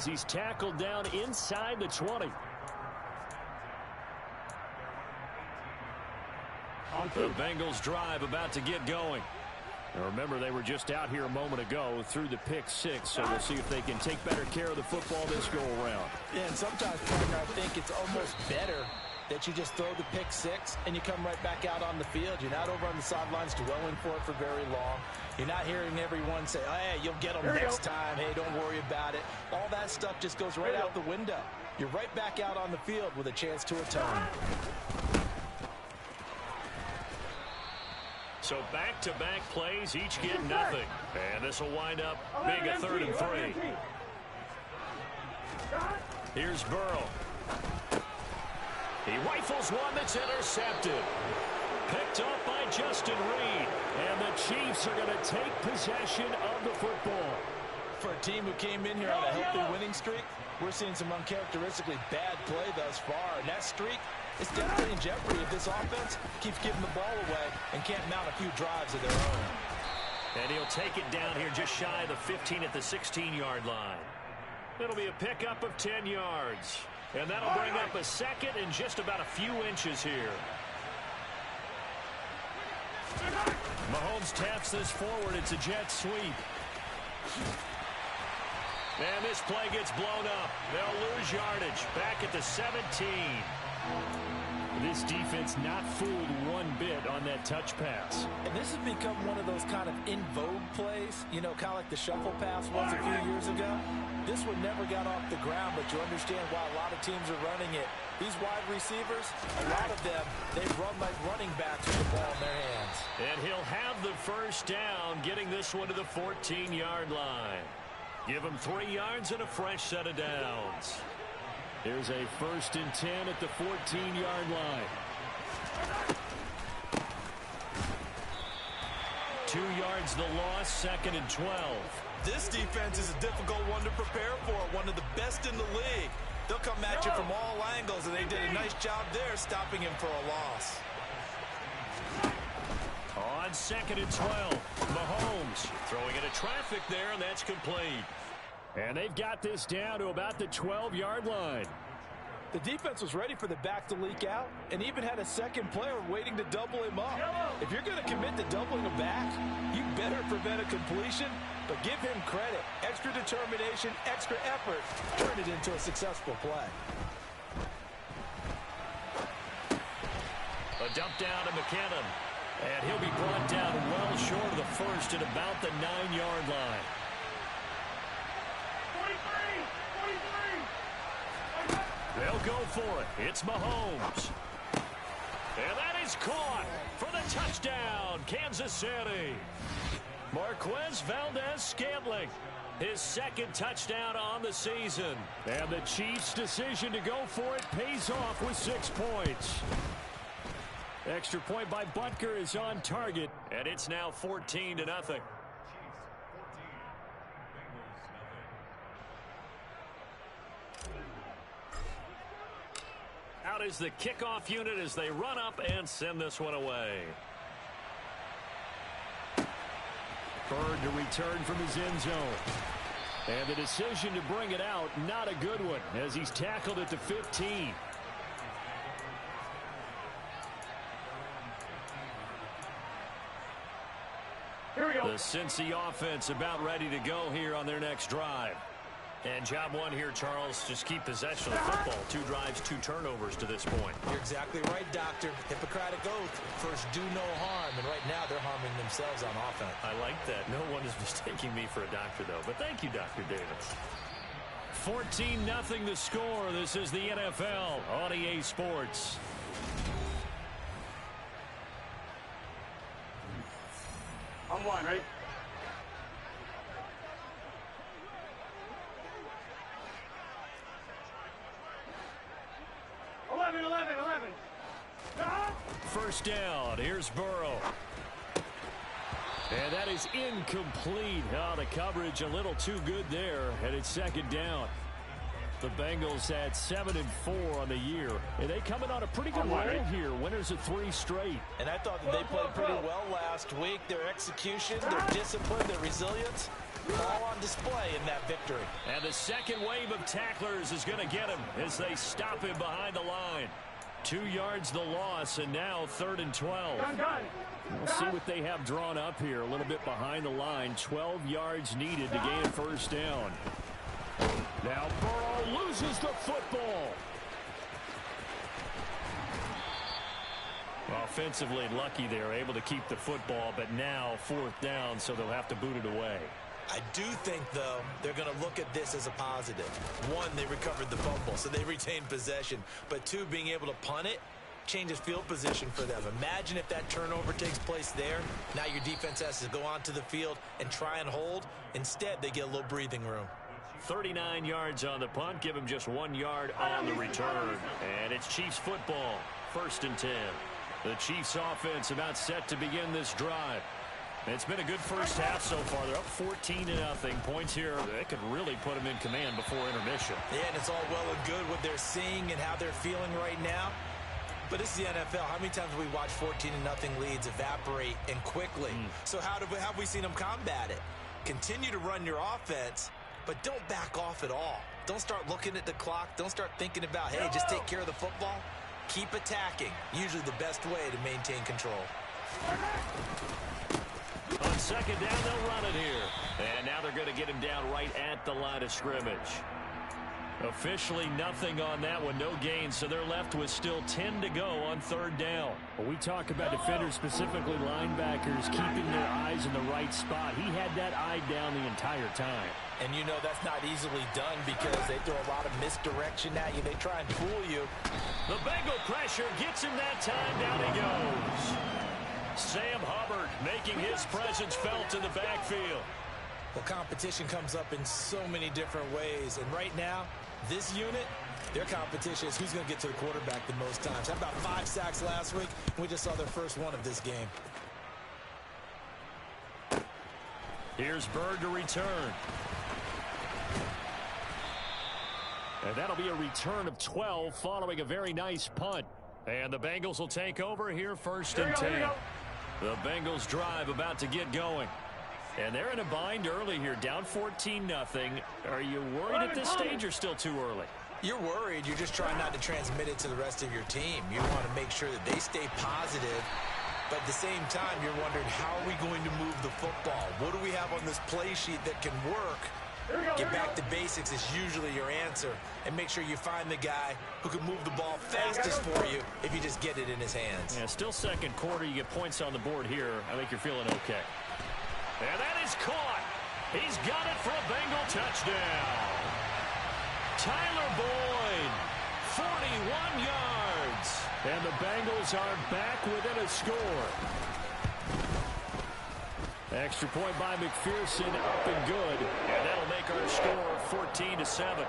he's tackled down inside the 20. The Bengals drive about to get going. Now remember, they were just out here a moment ago through the pick six, so we'll see if they can take better care of the football this go-around. Yeah, and sometimes, partner, I think it's almost better that you just throw the pick six and you come right back out on the field. You're not over on the sidelines dwelling for it for very long. You're not hearing everyone say, hey, you'll get them next time. Hey, don't worry about it. All that stuff just goes right out the window. You're right back out on the field with a chance to atone. So back-to-back plays, each get nothing. And this will wind up being a 3rd and 3. Here's Burrow. He rifles one that's intercepted. Picked off by Justin Reed. And the Chiefs are going to take possession of the football. For a team who came in here on a healthy winning streak, we're seeing some uncharacteristically bad play thus far. And that streak is definitely in jeopardy if this offense keeps giving the ball away and can't mount a few drives of their own. And he'll take it down here just shy of the 15 at the 16-yard line. It'll be a pickup of 10 yards. And that'll bring up a second and just about a few inches here. Mahomes taps this forward. It's a jet sweep. And this play gets blown up. They'll lose yardage. Back at the 17. This defense not fooled one bit on that touch pass. And this has become one of those kind of in vogue plays, you know, kind of like the shuffle pass was a few years ago. This one never got off the ground, but you understand why a lot of teams are running it. These wide receivers, a lot of them, they run like running backs with the ball in their hands. And he'll have the first down, getting this one to the 14-yard line. Give him 3 yards and a fresh set of downs. Here's a 1st and 10 at the 14-yard line. 2 yards the loss, 2nd and 12. This defense is a difficult one to prepare for, one of the best in the league. They'll come at you from all angles, and they did a nice job there stopping him for a loss. On 2nd and 12, Mahomes throwing into traffic there, and that's complete. And they've got this down to about the 12-yard line. The defense was ready for the back to leak out and even had a second player waiting to double him up. If you're going to commit to doubling a back, you better prevent a completion, but give him credit. Extra determination, extra effort, turn it into a successful play. A dump down to McKinnon. And he'll be brought down well short of the first at about the 9-yard line. 43. They'll go for it. It's Mahomes. And that is caught for the touchdown, Kansas City. Marquez Valdez-Scantling, his 2nd touchdown on the season. And the Chiefs' decision to go for it pays off with 6 points. Extra point by Butker is on target, and it's now 14-0. Out is the kickoff unit as they run up and send this one away. Bird to return from his end zone. And the decision to bring it out, not a good one, as he's tackled at the 15. Here we go. The Cincy offense about ready to go here on their next drive. And job one here, Charles, just keep possession of the football. 2 drives, 2 turnovers to this point. You're exactly right, Doctor. Hippocratic oath. First, do no harm. And right now, they're harming themselves on offense. I like that. No one is mistaking me for a doctor, though. But thank you, Dr. Davis. 14-0 the score. This is the NFL on EA Sports. On 1, right? First down. Here's Burrow. And that is incomplete. Oh, the coverage a little too good there. And it's 2nd down. The Bengals had 7-4 on the year. And they coming on a pretty good roll here. Winners of 3 straight. And I thought that they played pretty well last week. Their execution, their discipline, their resilience, all on display in that victory. And the second wave of tacklers is going to get him as they stop him behind the line. 2 yards the loss, and now 3rd and 12. We'll see what they have drawn up here. A little bit behind the line. 12 yards needed to gain a first down. Now Burrow loses the football. Offensively lucky they're able to keep the football, but now 4th down, so they'll have to boot it away. I do think, though, they're going to look at this as a positive. 1, they recovered the fumble, so they retained possession. But 2, being able to punt it changes field position for them. Imagine if that turnover takes place there. Now your defense has to go onto the field and try and hold. Instead, they get a little breathing room. 39 yards on the punt. Give them just 1 yard on the return. And it's Chiefs football. 1st and 10. The Chiefs offense about set to begin this drive. It's been a good first half so far. They're up 14-0. Points here, they could really put them in command before intermission. Yeah, and it's all well and good what they're seeing and how they're feeling right now. But it's the NFL. How many times have we watched 14-0 leads evaporate and quickly? So how have we seen them combat it? Continue to run your offense, but don't back off at all. Don't start looking at the clock. Don't start thinking about, hey, just take care of the football. Keep attacking. Usually the best way to maintain control. On 2nd down, they'll run it here. And now they're going to get him down right at the line of scrimmage. Officially nothing on that one, no gain, so they're left with still 10 to go on 3rd down. Well, we talk about defenders, specifically linebackers, keeping their eyes in the right spot. He had that eye down the entire time. And you know that's not easily done because they throw a lot of misdirection at you. They try and fool you. The Bengal pressure gets him that time. Down he goes. Sam Hubbard making his presence felt in the backfield. Well, competition comes up in so many different ways. And right now, this unit, their competition is who's going to get to the quarterback the most times. How about 5 sacks last week? We just saw their first one of this game. Here's Bird to return. And that'll be a return of 12 following a very nice punt. And the Bengals will take over here 1st and 10. The Bengals drive about to get going. And they're in a bind early here, down 14-0. Are you worried at this stage or still too early? You're worried. You're just trying not to transmit it to the rest of your team. You want to make sure that they stay positive. But at the same time, you're wondering, how are we going to move the football? What do we have on this play sheet that can work? Get back to basics is usually your answer. And make sure you find the guy who can move the ball fastest for you if you just get it in his hands. Yeah, still 2nd quarter. You get points on the board here. I think you're feeling okay. And that is caught. He's got it for a Bengal touchdown. Tyler Boyd, 41 yards. And the Bengals are back within a score. Extra point by McPherson, up and good. And that'll make our score 14-7.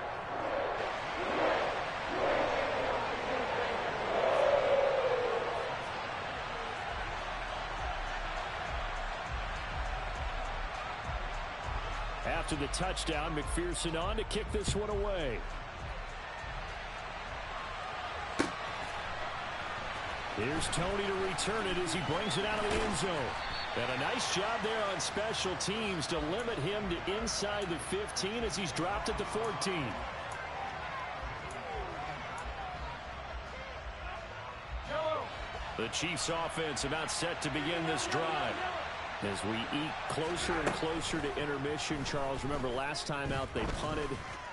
After the touchdown, McPherson on to kick this one away. Here's Tony to return it as he brings it out of the end zone. And a nice job there on special teams to limit him to inside the 15 as he's dropped at the 14. The Chiefs offense about set to begin this drive. As we eat closer and closer to intermission, Charles, remember last time out they punted.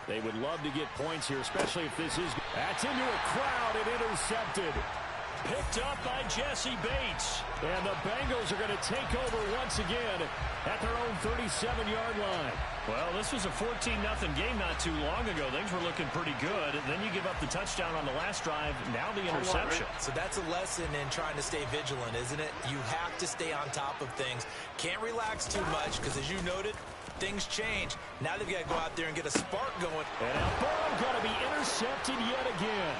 They would love to get points here, especially if this is... That's into a crowd and intercepted. Picked up by Jesse Bates. And the Bengals are going to take over once again at their own 37-yard line. Well, this was a 14-0 game not too long ago. Things were looking pretty good. Then you give up the touchdown on the last drive. Now the interception. So that's a lesson in trying to stay vigilant, isn't it? You have to stay on top of things. Can't relax too much because, as you noted, things change. Now they've got to go out there and get a spark going. And now Burrow going to be intercepted yet again.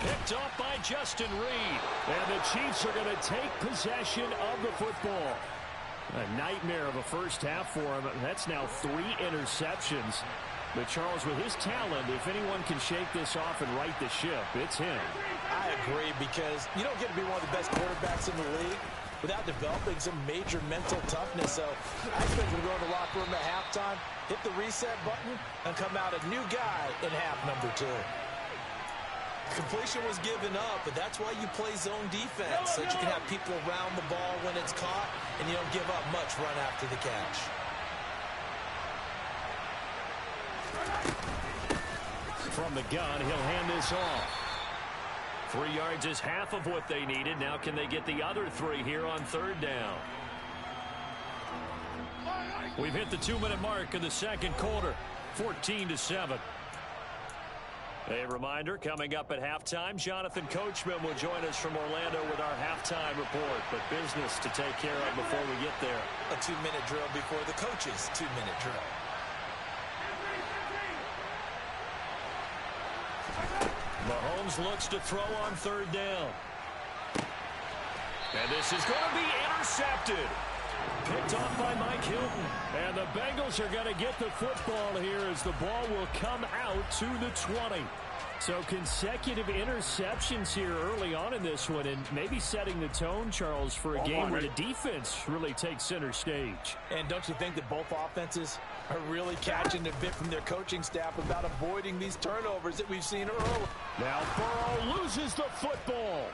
Picked up by Justin Reed. And the Chiefs are going to take possession of the football. A nightmare of a first half for him. That's now 3 interceptions. But Charles, with his talent, if anyone can shake this off and right the ship, it's him. I agree, because you don't get to be one of the best quarterbacks in the league without developing some major mental toughness. So I expect him to go in the locker room at halftime, hit the reset button, and come out a new guy in half number 2. Completion was given up, but that's why you play zone defense, so that you can have people around the ball when it's caught, and you don't give up much run after the catch. From the gun, he'll hand this off. 3 yards is half of what they needed. Now can they get the other 3 here on 3rd down? We've hit the 2-minute mark of the second quarter, 14-7. A reminder, coming up at halftime, Jonathan Coachman will join us from Orlando with our halftime report. But business to take care of before we get there. A 2-minute drill before the coach's 2-minute drill. Mahomes looks to throw on 3rd down. And this is going to be intercepted. Picked off by Mike Hilton. And the Bengals are going to get the football here as the ball will come out to the 20. So consecutive interceptions here early on in this one, and maybe setting the tone, Charles, for a game where the defense really takes center stage. And don't you think that both offenses are really catching a bit from their coaching staff about avoiding these turnovers that we've seen early? Now Burrow loses the football.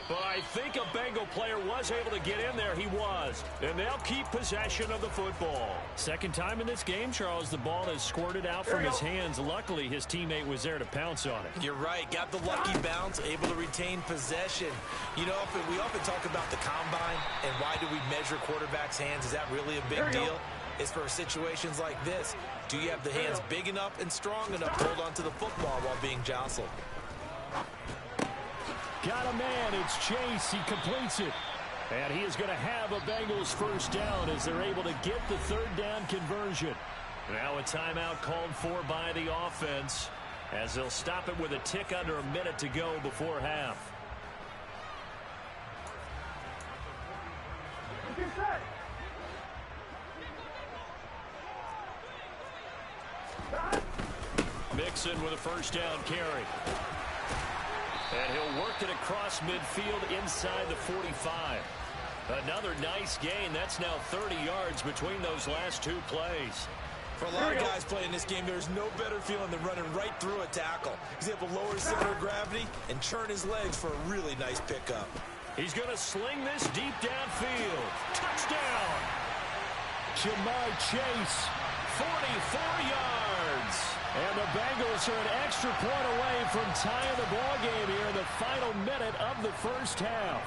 But I think a Bengal player was able to get in there. He was. And they'll keep possession of the football. Second time in this game, Charles, the ball has squirted out from his hands. Luckily, his teammate was there to pounce on it. You're right. Got the lucky bounce, able to retain possession. You know, we often talk about the combine and why do we measure quarterbacks' hands. Is that really a big deal? It's for situations like this. Do you have the hands big enough and strong enough to hold onto the football while being jostled? Got a man. It's Chase. He completes it. And he is going to have a Bengals first down as they're able to get the 3rd down conversion. Now a timeout called for by the offense as they'll stop it with a tick under a minute to go before half. Mixon with a first down carry. And he'll work it across midfield inside the 45. Another nice gain. That's now 30 yards between those last 2 plays. For a lot of guys playing this game, there's no better feeling than running right through a tackle. He's able to lower his center of gravity and churn his legs for a really nice pickup. He's going to sling this deep downfield. Touchdown! Jamar Chase, 44 yards. And the Bengals are an extra point away from tying the ball game here in the final minute of the first half.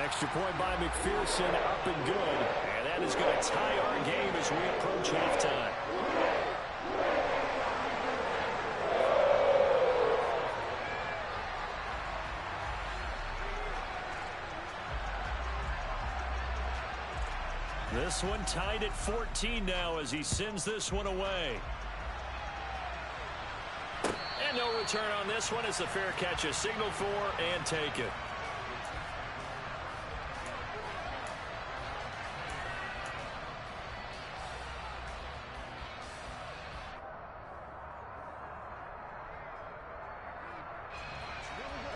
Extra point by McPherson, up and good. And that is going to tie our game as we approach halftime. This one tied at 14 now as he sends this one away. And no return on this one as the fair catch is signaled for and taken.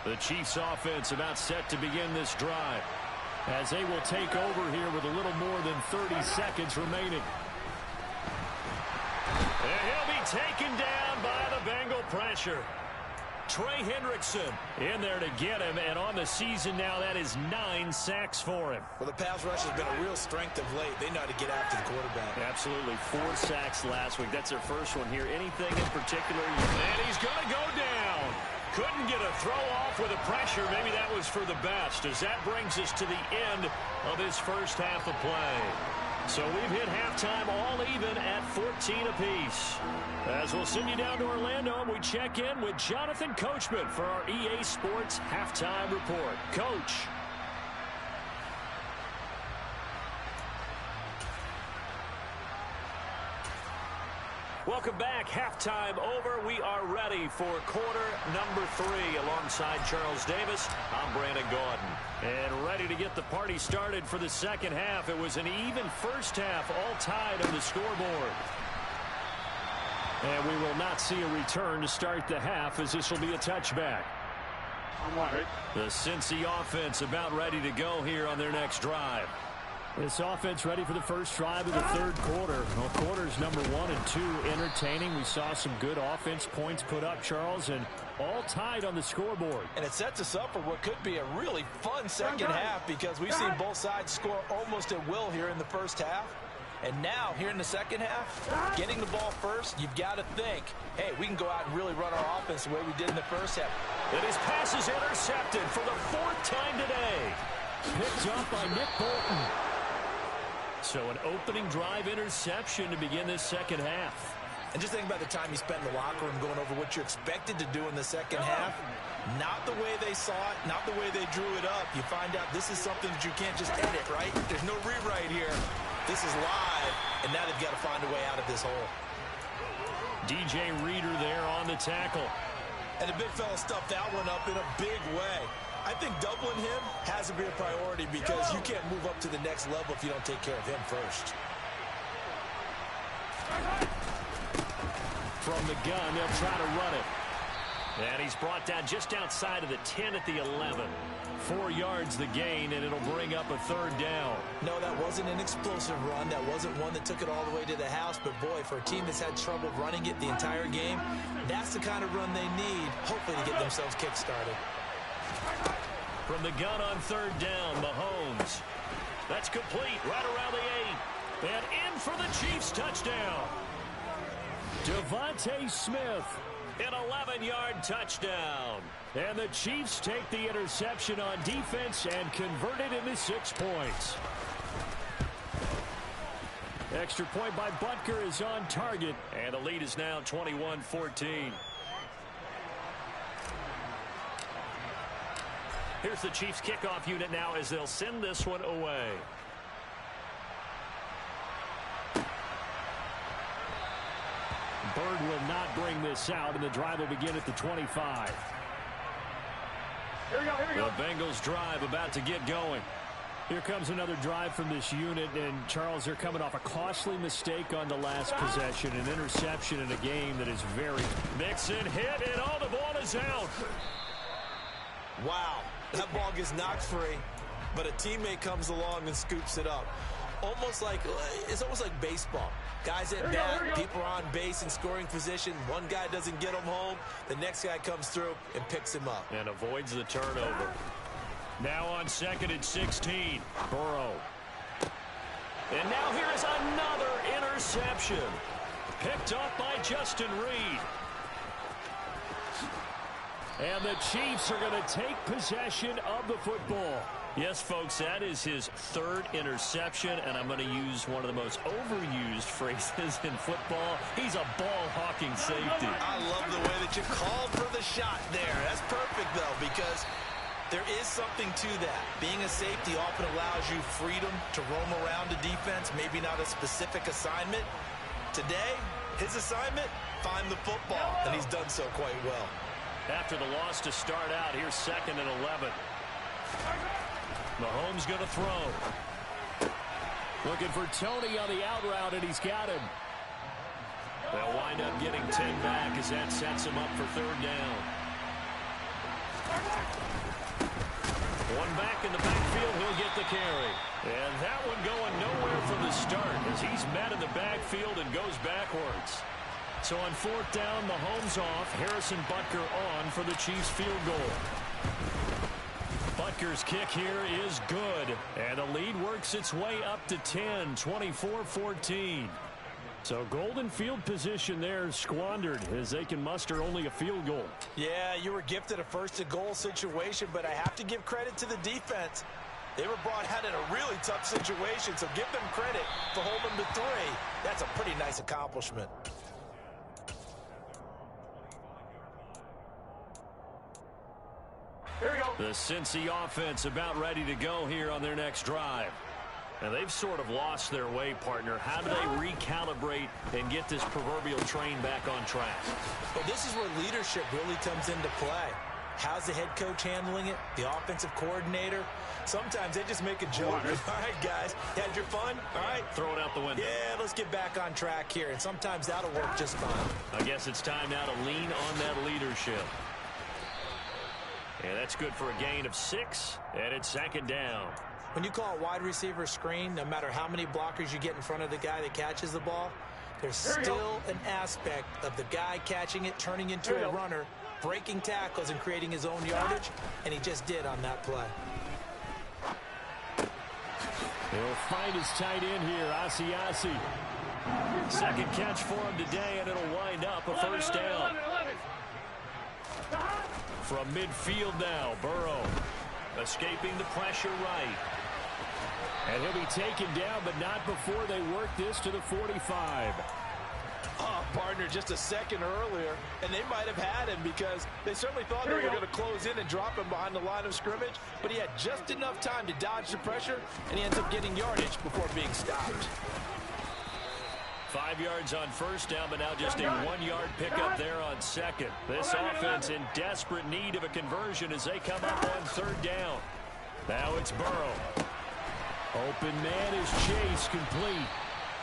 The Chiefs offense about set to begin this drive as they will take over here with a little more than 30 seconds remaining. And he'll be taken down by the Bengal pressure. Trey Hendrickson in there to get him, and on the season now, that is 9 sacks for him. Well, the pass rush has been a real strength of late. They know how to get after the quarterback. Absolutely. 4 sacks last week. That's their first one here. Anything in particular? And he's going to go down. Couldn't get a throw off with the pressure. Maybe that was for the best, as that brings us to the end of this first half of play. So we've hit halftime all even at 14 apiece. As we'll send you down to Orlando, and we check in with Jonathan Coachman for our EA Sports Halftime Report. Coach. Welcome back. Halftime over. We are ready for quarter number 3 alongside Charles Davis. I'm Brandon Gaudin. And ready to get the party started for the second half. It was an even first half, all tied on the scoreboard. And we will not see a return to start the half, as this will be a touchback. I'm one, right? The Cincy offense about ready to go here on their next drive. This offense ready for the first drive of the third quarter. Well, quarters number 1 and 2 entertaining. We saw some good offense points put up, Charles, and all tied on the scoreboard. And it sets us up for what could be a really fun second half, because we've seen both sides score almost at will here in the first half. And now, here in the second half, getting the ball first, you've got to think, hey, we can go out and really run our offense the way we did in the first half. And his pass is intercepted for the 4th time today. Picked up by Nick Bolton. So an opening drive interception to begin this second half. And just think about the time you spent in the locker room going over what you expected to do in the second half. Not the way they saw it, not the way they drew it up. You find out this is something that you can't just edit, right? There's no rewrite here. This is live, and now they've got to find a way out of this hole. DJ Reader there on the tackle. And the big fella stuffed that one up in a big way. I think doubling him has to be a priority, because you can't move up to the next level if you don't take care of him first. From the gun, they'll try to run it. And he's brought down just outside of the 10 at the 11. 4 yards the gain, and it'll bring up a third down. No, that wasn't an explosive run. That wasn't one that took it all the way to the house. But, boy, for a team that's had trouble running it the entire game, that's the kind of run they need, hopefully, to get themselves kick-started. From the gun on third down, Mahomes. That's complete right around the 8. And in for the Chiefs touchdown. Devontae Smith. An 11-yard touchdown. And the Chiefs take the interception on defense and convert it into 6 points. Extra point by Butker is on target. And the lead is now 21-14. Here's the Chiefs kickoff unit now as they'll send this one away. Bird will not bring this out, and the drive will begin at the 25. Here we go, here we go. The Bengals drive about to get going. Here comes another drive from this unit, and Charles, they're coming off a costly mistake on the last possession, an interception in a game that is very... Mixon hit, and all the ball is out. Wow, that ball gets knocked free, but a teammate comes along and scoops it up. It's almost like baseball. Guys at bat, people are on base in scoring position. One guy doesn't get him home. The next guy comes through and picks him up. And avoids the turnover. Now on 2nd and 16. Burrow. And now here is another interception. Picked up by Justin Reed. And the Chiefs are going to take possession of the football. Yes, folks, that is his 3rd interception, and I'm going to use one of the most overused phrases in football. He's a ball-hawking safety. I love the way that you called for the shot there. That's perfect, though, because there is something to that. Being a safety often allows you freedom to roam around the defense, maybe not a specific assignment. Today, his assignment, find the football, and he's done so quite well. After the loss to start out, here's 2nd and 11. Mahomes going to throw. Looking for Tony on the out route, and he's got him. They'll wind up getting 10 back as that sets him up for 3rd down. One back in the backfield, he'll get the carry. And that one going nowhere from the start as he's met in the backfield and goes backwards. So on 4th down, Mahomes off. Harrison Butker on for the Chiefs field goal. Butker's kick here is good. And the lead works its way up to 10, 24-14. So golden field position there squandered as they can muster only a field goal. Yeah, you were gifted a 1st and goal situation, but I have to give credit to the defense. They were brought out in a really tough situation, so give them credit for holding them to 3. That's a pretty nice accomplishment. Here we go. The Cincy offense about ready to go here on their next drive. And they've sort of lost their way, partner. How do they recalibrate and get this proverbial train back on track? Well, this is where leadership really comes into play. How's the head coach handling it? The offensive coordinator? Sometimes they just make a joke. All right, guys, had your fun? All right. Throw it out the window. Yeah, let's get back on track here, and sometimes that'll work just fine. I guess it's time now to lean on that leadership. And that's good for a gain of 6, and it's second down. When you call a wide receiver screen, no matter how many blockers you get in front of the guy that catches the ball, there's still an aspect of the guy catching it, turning into a runner, breaking tackles and creating his own yardage, and he just did on that play. He'll find his tight end here, Asiasi. Second catch for him today, and it'll wind up a first down. From midfield now, Burrow escaping the pressure right. And he'll be taken down, but not before they work this to the 45. Oh, partner, just a second earlier, and they might have had him because they certainly thought they were going to close in and drop him behind the line of scrimmage, but he had just enough time to dodge the pressure, and he ends up getting yardage before being stopped. 5 yards on first down, but now just a 1-yard pickup there on second. This offense in desperate need of a conversion as they come up on third down. Now it's Burrow. Open man is Chase, complete.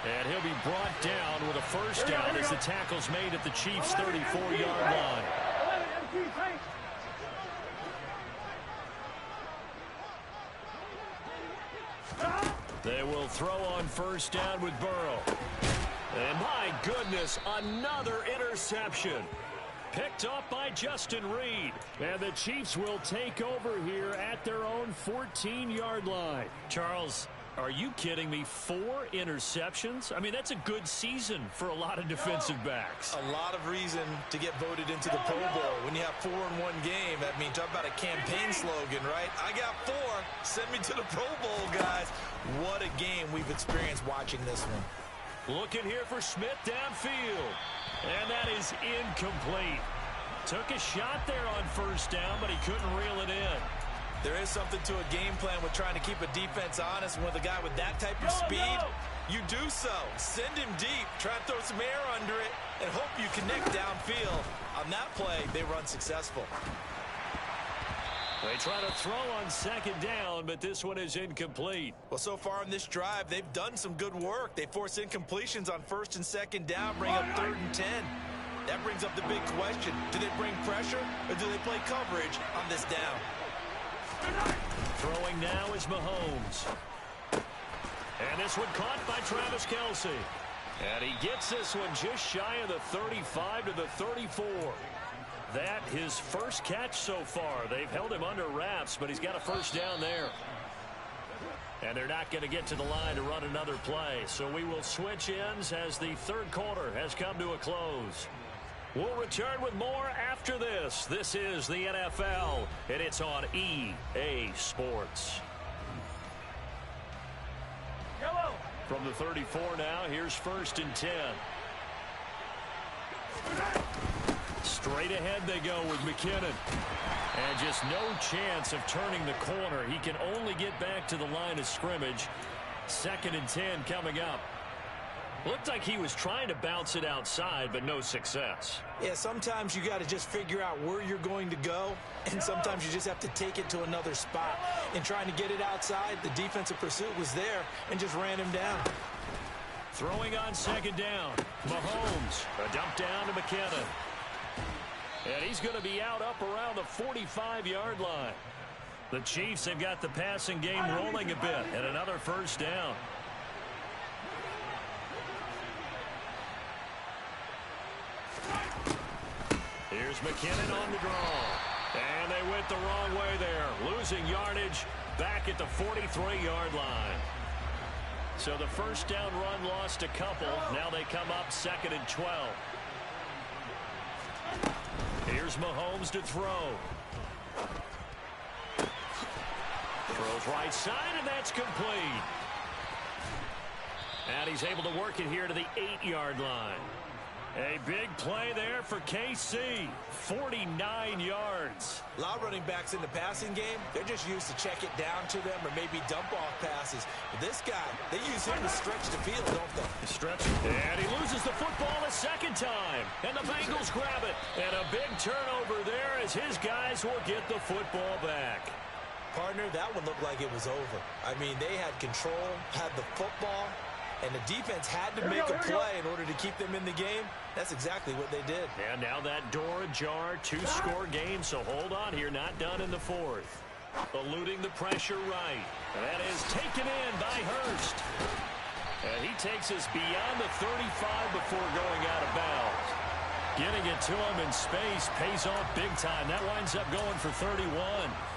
And he'll be brought down with a first down as the tackle's made at the Chiefs' 34-yard line. They will throw on first down with Burrow. And my goodness, another interception. Picked up by Justin Reed. And the Chiefs will take over here at their own 14-yard line. Charles, are you kidding me? 4 interceptions? I mean, that's a good season for a lot of defensive backs. A lot of reason to get voted into the Pro Bowl. When you have 4 in one game, that means talk about a campaign slogan, right? I got 4. Send me to the Pro Bowl, guys. What a game we've experienced watching this one. Looking here for Smith downfield. And that is incomplete. Took a shot there on first down, but he couldn't reel it in. There is something to a game plan with trying to keep a defense honest. And with a guy with that type of speed, you do so. Send him deep. Try to throw some air under it and hope you connect downfield. On that play, they run successful. They try to throw on second down, but this one is incomplete. Well, so far in this drive, they've done some good work. They force incompletions on first and second down, bring up 3rd and 10. That brings up the big question. Do they bring pressure or do they play coverage on this down? Throwing now is Mahomes. And this one caught by Travis Kelce. And he gets this one just shy of the 35 to the 34. That his first catch so far. They've held him under wraps, but he's got a first down there. And they're not going to get to the line to run another play. So we will switch ends as the third quarter has come to a close. We'll return with more after this. This is the NFL, and it's on EA Sports. From the 34 now, here's 1st and 10. Straight ahead they go with McKinnon. And just no chance of turning the corner. He can only get back to the line of scrimmage. 2nd and 10 coming up. Looked like he was trying to bounce it outside, but no success. Yeah, sometimes you got to just figure out where you're going to go, and sometimes you just have to take it to another spot. In trying to get it outside, the defensive pursuit was there and just ran him down. Throwing on second down. Mahomes, a dump down to McKinnon. And he's going to be out up around the 45-yard line. The Chiefs have got the passing game rolling a bit, and another first down. Here's McKinnon on the draw. And they went the wrong way there. Losing yardage back at the 43-yard line. So the first down run lost a couple. Now they come up 2nd and 12. Here's Mahomes to throw. Throws right side, and that's complete. And he's able to work it here to the 8-yard line. A big play there for KC. 49 yards. A lot of running backs in the passing game, they're just used to check it down to them or maybe dump off passes. But this guy, they use him to stretch the field, don't they? Stretch. And he loses the football as second time, and the Bengals grab it. And a big turnover there as his guys will get the football back. Partner, that one looked like it was over. I mean, they had control, had the football, and the defense had to make a play in order to keep them in the game. That's exactly what they did. And now that door ajar, two-score game, so hold on here, not done in the fourth. Eluding the pressure right. And that is taken in by Hurst. And he takes us beyond the 35 before going out of bounds. Getting it to him in space pays off big time. That winds up going for 31.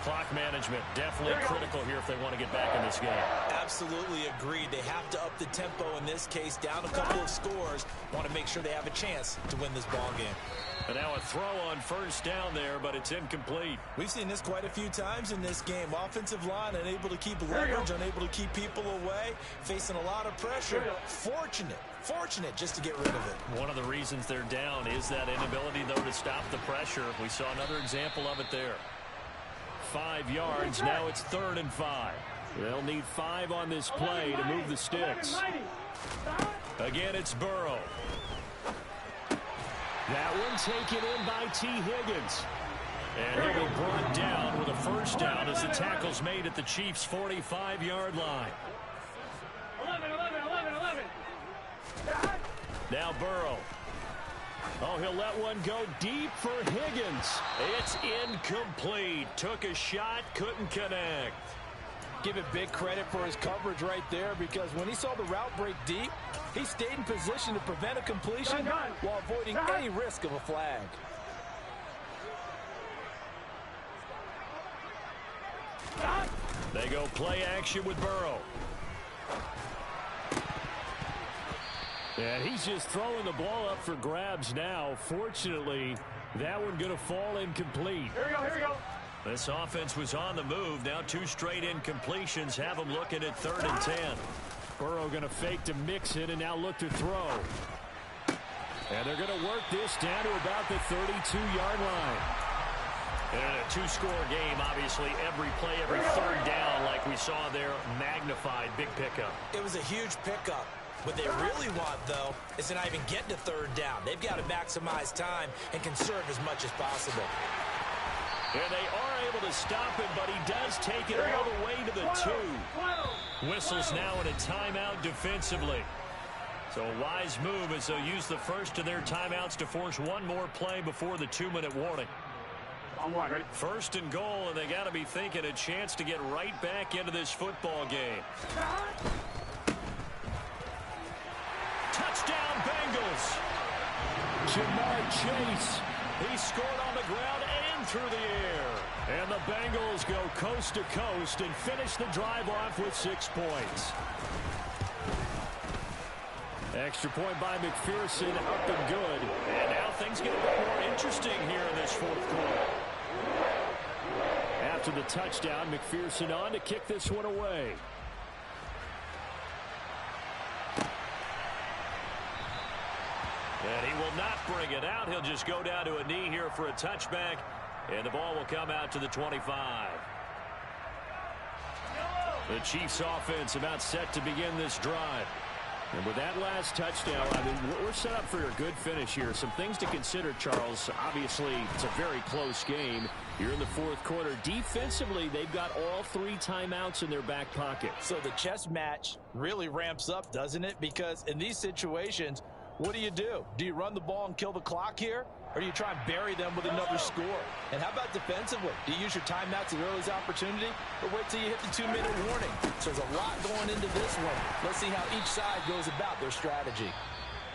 Clock management definitely critical here if they want to get back in this game. Absolutely agreed. They have to up the tempo in this case, down a couple of scores. Want to make sure they have a chance to win this ball game. And now a throw on first down there, but it's incomplete. We've seen this quite a few times in this game. Offensive line unable to keep leverage, unable to keep people away, facing a lot of pressure. Fortunate just to get rid of it. One of the reasons they're down is that inability, though, to stop the pressure. We saw another example of it there. 5 yards. Now it's 3rd and 5. They'll need 5 on this play to move the sticks. Again, it's Burrow. That one taken in by T. Higgins. And he'll be brought down with a first down as the tackle's made at the Chiefs' 45-yard line. 11. Now Burrow. Oh, he'll let one go deep for Higgins. It's incomplete. Took a shot, couldn't connect. Give it big credit for his coverage right there, because when he saw the route break deep, he stayed in position to prevent a completion while avoiding any risk of a flag. They go play action with Burrow. And he's just throwing the ball up for grabs now. Fortunately, that one going to fall incomplete. Here we go. This offense was on the move. Now 2 straight incompletions have them looking at 3rd and 10. Burrow going to fake to mix it and now look to throw. And they're going to work this down to about the 32-yard line. And in a 2-score game, obviously, every play, every 3rd down, like we saw there, magnified, big pickup. It was a huge pickup. What they really want, though, is to not even get to 3rd down. They've got to maximize time and conserve as much as possible. And they are able to stop him, but he does take it all the way to the 2. Whistles now in a timeout defensively. So a wise move as they'll use the first of their timeouts to force one more play before the 2-minute warning. On one, ready? 1st and goal, and they got to be thinking a chance to get right back into this football game. Touchdown, Bengals. Jamar Chase. He scored on the ground and through the air. And the Bengals go coast to coast and finish the drive off with 6 points. Extra point by McPherson, up and good. And now things get a bit more interesting here in this 4th quarter. After the touchdown, McPherson on to kick this one away. And he will not bring it out. He'll just go down to a knee here for a touchback. And the ball will come out to the 25. The Chiefs offense about set to begin this drive. And with that last touchdown, I mean, we're set up for a good finish here. Some things to consider, Charles. Obviously, it's a very close game. You're in the 4th quarter. Defensively, they've got all 3 timeouts in their back pocket. So the chess match really ramps up, doesn't it? Because in these situations, what do? Do you run the ball and kill the clock here? Or do you try and bury them with another score? And how about defensively? Do you use your timeouts at earliest opportunity? Or wait till you hit the 2-minute warning? So there's a lot going into this one. Let's see how each side goes about their strategy.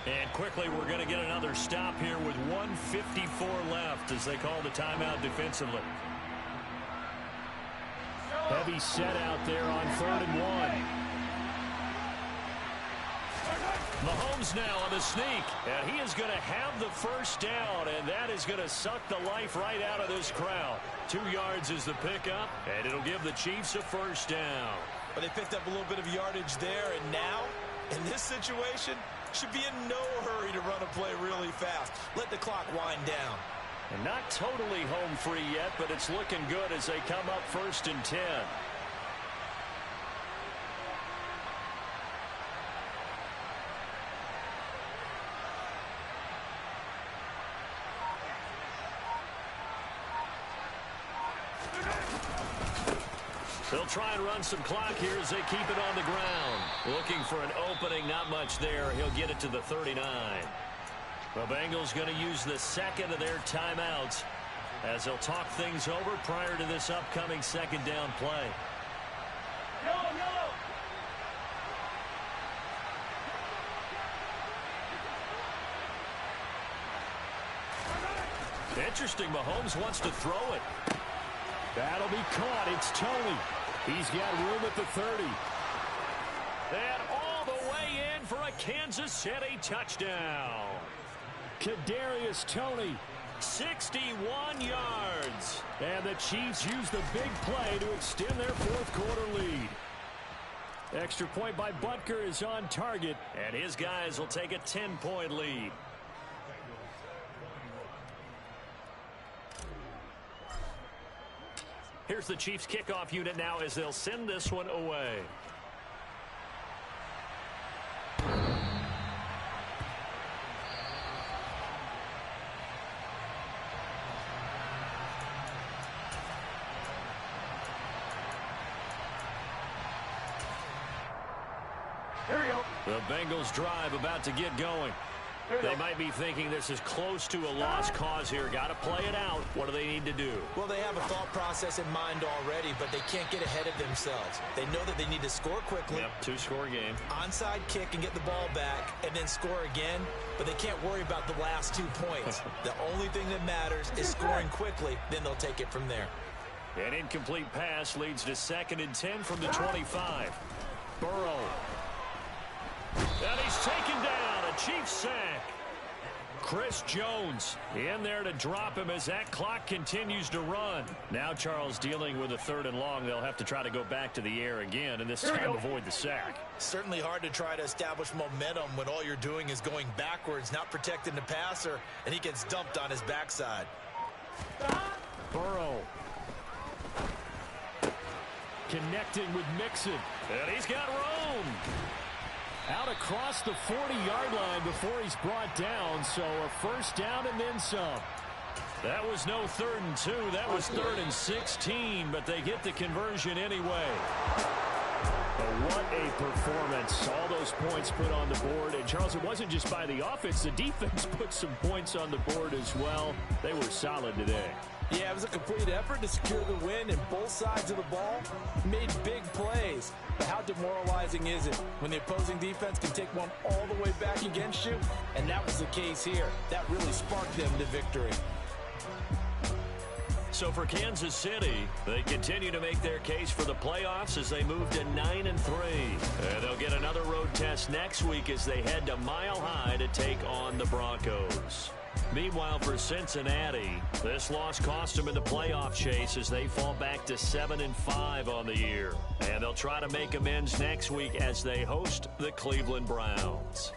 And quickly, we're going to get another stop here with 1:54 left as they call the timeout defensively. Heavy set out there on 3rd and 1. Mahomes now on the sneak, and he is going to have the first down, and that is going to suck the life right out of this crowd. 2 yards is the pickup, and it'll give the Chiefs a first down. But they picked up a little bit of yardage there, and now, in this situation, should be in no hurry to run a play really fast. Let the clock wind down. And not totally home free yet, but it's looking good as they come up 1st and 10. They'll try and run some clock here as they keep it on the ground. Looking for an opening, not much there. He'll get it to the 39. The Bengals going to use the second of their timeouts as they'll talk things over prior to this upcoming second down play. Interesting, Mahomes wants to throw it. That'll be caught. It's Tony. He's got room at the 30. And all the way in for a Kansas City touchdown. Kadarius Toney. 61 yards. And the Chiefs use the big play to extend their fourth quarter lead. Extra point by Butker is on target. And his guys will take a 10-point lead. Here's the Chiefs kickoff unit now as they'll send this one away. Here we go. The Bengals drive about to get going. They might be thinking this is close to a lost cause here. Got to play it out. What do they need to do? Well, they have a thought process in mind already, but they can't get ahead of themselves. They know that they need to score quickly. Yep, two-score game. Onside kick and get the ball back and then score again, but they can't worry about the last 2 points. The only thing that matters is scoring quickly, then they'll take it from there. An incomplete pass leads to 2nd and 10 from the 25. Burrow. And he's taken down. A Chiefs sack. Chris Jones in there to drop him as that clock continues to run. Now Charles dealing with a 3rd and long. They'll have to try to go back to the air again, and this time avoid the sack. Certainly hard to try to establish momentum when all you're doing is going backwards, not protecting the passer, and he gets dumped on his backside. Burrow. Connecting with Mixon. And he's got room. Out across the 40-yard line before he's brought down, so a first down and then some. That was no 3rd and 2. That was 3rd and 16, but they get the conversion anyway. But what a performance. All those points put on the board. And, Charles, it wasn't just by the offense. The defense put some points on the board as well. They were solid today. Yeah, it was a complete effort to secure the win, and both sides of the ball made big plays. But how demoralizing is it when the opposing defense can take one all the way back against you? And that was the case here. That really sparked them to victory. So for Kansas City, they continue to make their case for the playoffs as they move to 9-3. And they'll get another road test next week as they head to Mile High to take on the Broncos. Meanwhile, for Cincinnati, this loss cost them in the playoff chase as they fall back to 7-5 on the year. And they'll try to make amends next week as they host the Cleveland Browns.